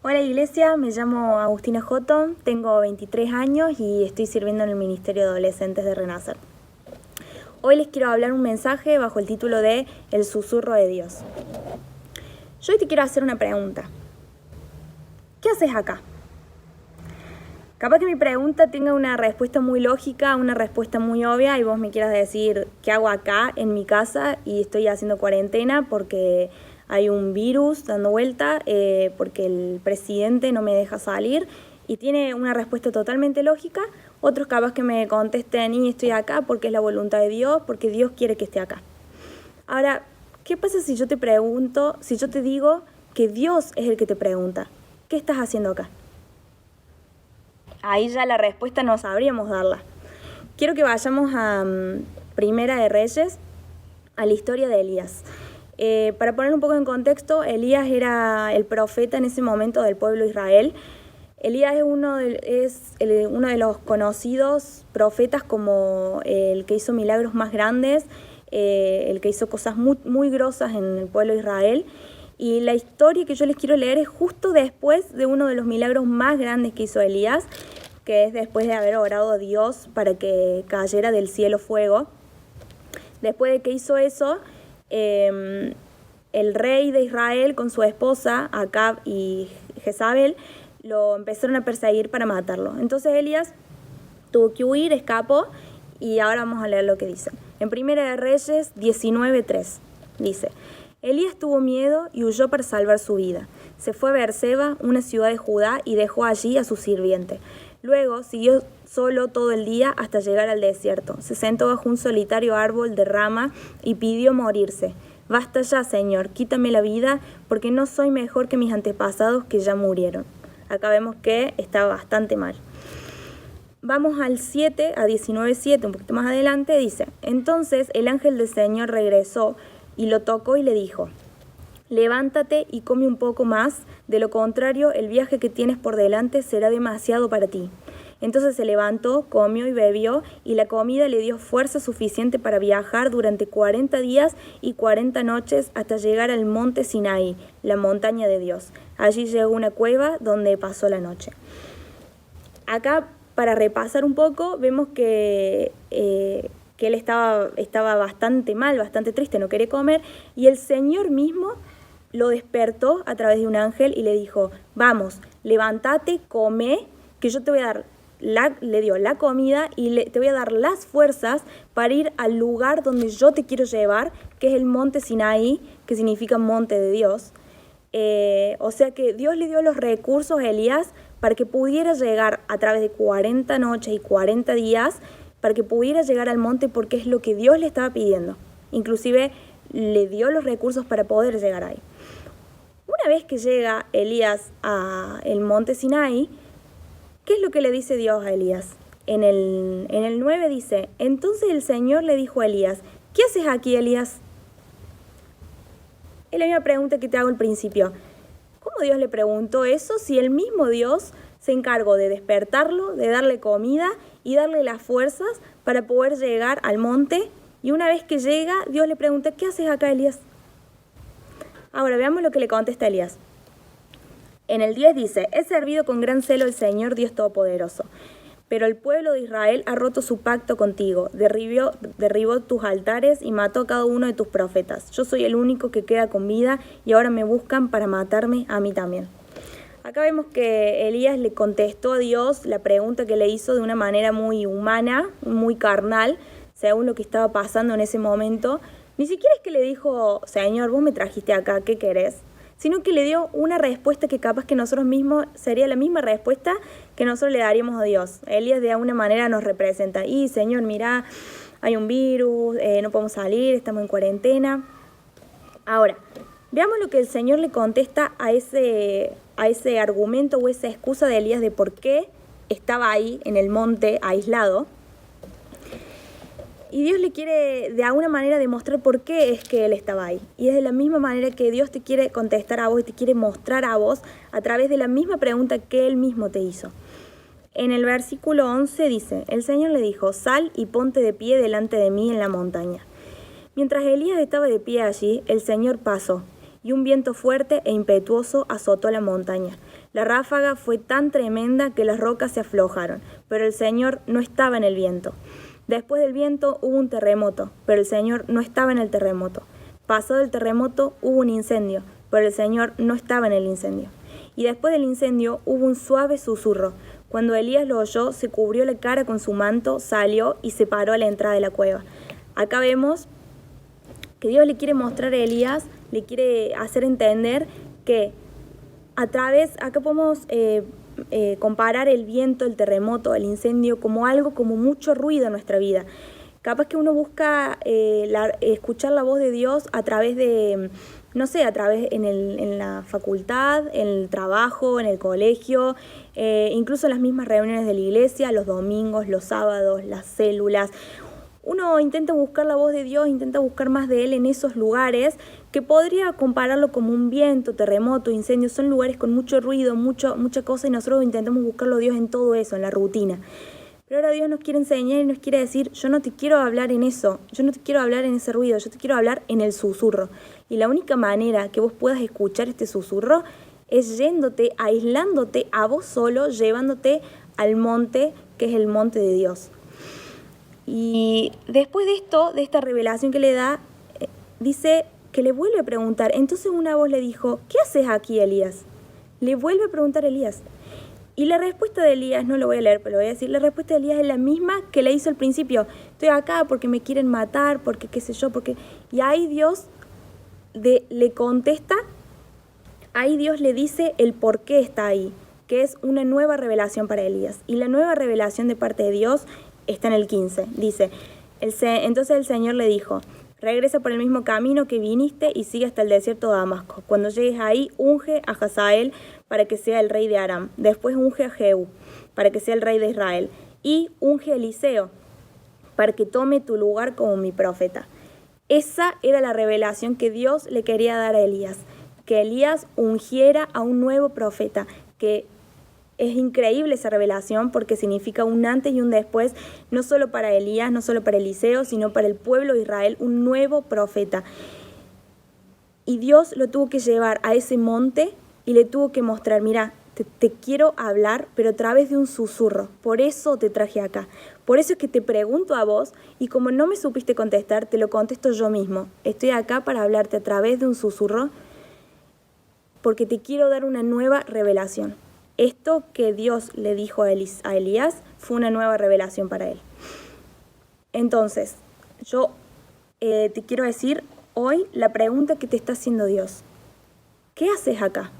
Hola Iglesia, me llamo Agustina Joto, tengo 23 años y estoy sirviendo en el Ministerio de Adolescentes de Renacer. Hoy les quiero hablar un mensaje bajo el título de El susurro de Dios. Yo hoy te quiero hacer una pregunta. ¿Qué haces acá? Capaz que mi pregunta tenga una respuesta muy lógica, una respuesta muy obvia y vos me quieras decir qué hago acá en mi casa y estoy haciendo cuarentena porque hay un virus dando vuelta, porque el presidente no me deja salir y tiene una respuesta totalmente lógica. Otros capaz que me contesten y estoy acá porque es la voluntad de Dios, porque Dios quiere que esté acá. Ahora, ¿qué pasa si yo te pregunto, si yo te digo que Dios es el que te pregunta? ¿Qué estás haciendo acá? Ahí ya la respuesta no sabríamos darla. Quiero que vayamos a Primera de Reyes, a la historia de Elías. Para poner un poco en contexto, Elías era el profeta en ese momento del pueblo de Israel. Elías es uno de los conocidos profetas como el que hizo milagros más grandes, el que hizo cosas muy, muy grosas en el pueblo de Israel. Y la historia que yo les quiero leer es justo después de uno de los milagros más grandes que hizo Elías, que es después de haber orado a Dios para que cayera del cielo fuego. Después de que hizo eso, el rey de Israel con su esposa, Acab y Jezabel, lo empezaron a perseguir para matarlo. Entonces Elías tuvo que huir, escapó, y ahora vamos a leer lo que dice. En Primera de Reyes 19:3 dice: Elías tuvo miedo y huyó para salvar su vida. Se fue a Beerseba, una ciudad de Judá, y dejó allí a su sirviente. Luego siguió solo todo el día hasta llegar al desierto. Se sentó bajo un solitario árbol de rama y pidió morirse. Basta ya, Señor, quítame la vida, porque no soy mejor que mis antepasados que ya murieron. Acá vemos que está bastante mal. Vamos al 7, a 19:7, un poquito más adelante, dice: Entonces el ángel del Señor regresó y lo tocó y le dijo: Levántate y come un poco más, de lo contrario el viaje que tienes por delante será demasiado para ti. Entonces se levantó, comió y bebió, y la comida le dio fuerza suficiente para viajar durante 40 días y 40 noches hasta llegar al monte Sinaí, la montaña de Dios. Allí llegó a una cueva donde pasó la noche. Acá, para repasar un poco, vemos que él estaba bastante mal, bastante triste, no quería comer, y el Señor mismo lo despertó a través de un ángel y le dijo: vamos, levántate, come, que yo te voy a dar, le dio la comida y te voy a dar las fuerzas para ir al lugar donde yo te quiero llevar, que es el monte Sinaí, que significa monte de Dios. O sea que Dios le dio los recursos a Elías para que pudiera llegar a través de 40 noches y 40 días, para que pudiera llegar al monte, porque es lo que Dios le estaba pidiendo. Inclusive le dio los recursos para poder llegar ahí. Una vez que llega Elías al monte Sinaí, ¿qué es lo que le dice Dios a Elías? En el 9 dice: Entonces el Señor le dijo a Elías: ¿Qué haces aquí, Elías? Es la misma pregunta que te hago al principio. ¿Cómo Dios le preguntó eso si el mismo Dios se encargó de despertarlo, de darle comida y darle las fuerzas para poder llegar al monte? Y una vez que llega, Dios le pregunta: ¿Qué haces acá, Elías? Ahora veamos lo que le contesta Elías. En el 10 dice: He servido con gran celo al Señor Dios Todopoderoso, pero el pueblo de Israel ha roto su pacto contigo, derribó tus altares y mató a cada uno de tus profetas. Yo soy el único que queda con vida y ahora me buscan para matarme a mí también. Acá vemos que Elías le contestó a Dios la pregunta que le hizo de una manera muy humana, muy carnal, según lo que estaba pasando en ese momento. Ni siquiera es que le dijo: Señor, vos me trajiste acá, ¿qué querés? Sino que le dio una respuesta que capaz que nosotros mismos sería la misma respuesta que nosotros le daríamos a Dios. Elías de alguna manera nos representa: y Señor, mirá, hay un virus, no podemos salir, estamos en cuarentena. Ahora, veamos lo que el Señor le contesta a ese argumento o esa excusa de Elías de por qué estaba ahí en el monte aislado. Y Dios le quiere de alguna manera demostrar por qué es que Él estaba ahí. Y es de la misma manera que Dios te quiere contestar a vos y te quiere mostrar a vos a través de la misma pregunta que Él mismo te hizo. En el versículo 11 dice: El Señor le dijo: Sal y ponte de pie delante de mí en la montaña. Mientras Elías estaba de pie allí, el Señor pasó, y un viento fuerte e impetuoso azotó la montaña. La ráfaga fue tan tremenda que las rocas se aflojaron, pero el Señor no estaba en el viento. Después del viento hubo un terremoto, pero el Señor no estaba en el terremoto. Pasado el terremoto hubo un incendio, pero el Señor no estaba en el incendio. Y después del incendio hubo un suave susurro. Cuando Elías lo oyó, se cubrió la cara con su manto, salió y se paró a la entrada de la cueva. Acá vemos que Dios le quiere mostrar a Elías, le quiere hacer entender que acá podemos comparar el viento, el terremoto, el incendio como algo, como mucho ruido en nuestra vida. Capaz que uno busca escuchar la voz de Dios a través de, no sé, a través en la facultad, en el trabajo, en el colegio, incluso en las mismas reuniones de la iglesia, los domingos, los sábados, las células. Uno intenta buscar la voz de Dios, intenta buscar más de Él en esos lugares, que podría compararlo como un viento, terremoto, incendio. Son lugares con mucho ruido, mucha cosa, y nosotros intentamos buscarlo a Dios en todo eso, en la rutina. Pero ahora Dios nos quiere enseñar y nos quiere decir, yo no te quiero hablar en eso, yo no te quiero hablar en ese ruido, yo te quiero hablar en el susurro. Y la única manera que vos puedas escuchar este susurro es yéndote, aislándote a vos solo, llevándote al monte, que es el monte de Dios. Y después de esto, de esta revelación que le da, dice que le vuelve a preguntar. Entonces una voz le dijo, ¿qué haces aquí, Elías? Le vuelve a preguntar a Elías. Y la respuesta de Elías, no lo voy a leer, pero lo voy a decir, la respuesta de Elías es la misma que le hizo al principio. Estoy acá porque me quieren matar, porque qué sé yo, porque... Y ahí Dios le contesta, ahí Dios le dice el por qué está ahí, que es una nueva revelación para Elías. Y la nueva revelación de parte de Dios está en el 15. Dice, entonces el Señor le dijo, regresa por el mismo camino que viniste y sigue hasta el desierto de Damasco. Cuando llegues ahí, unge a Hazael para que sea el rey de Aram. Después unge a Jehú para que sea el rey de Israel. Y unge a Eliseo para que tome tu lugar como mi profeta. Esa era la revelación que Dios le quería dar a Elías. Que Elías ungiera a un nuevo profeta, que es increíble esa revelación porque significa un antes y un después, no solo para Elías, no solo para Eliseo, sino para el pueblo de Israel, un nuevo profeta. Y Dios lo tuvo que llevar a ese monte y le tuvo que mostrar, mira, te quiero hablar, pero a través de un susurro. Por eso te traje acá. Por eso es que te pregunto a vos y como no me supiste contestar, te lo contesto yo mismo. Estoy acá para hablarte a través de un susurro porque te quiero dar una nueva revelación. Esto que Dios le dijo a Elías fue una nueva revelación para él. Entonces, yo te quiero decir hoy la pregunta que te está haciendo Dios. ¿Qué haces acá?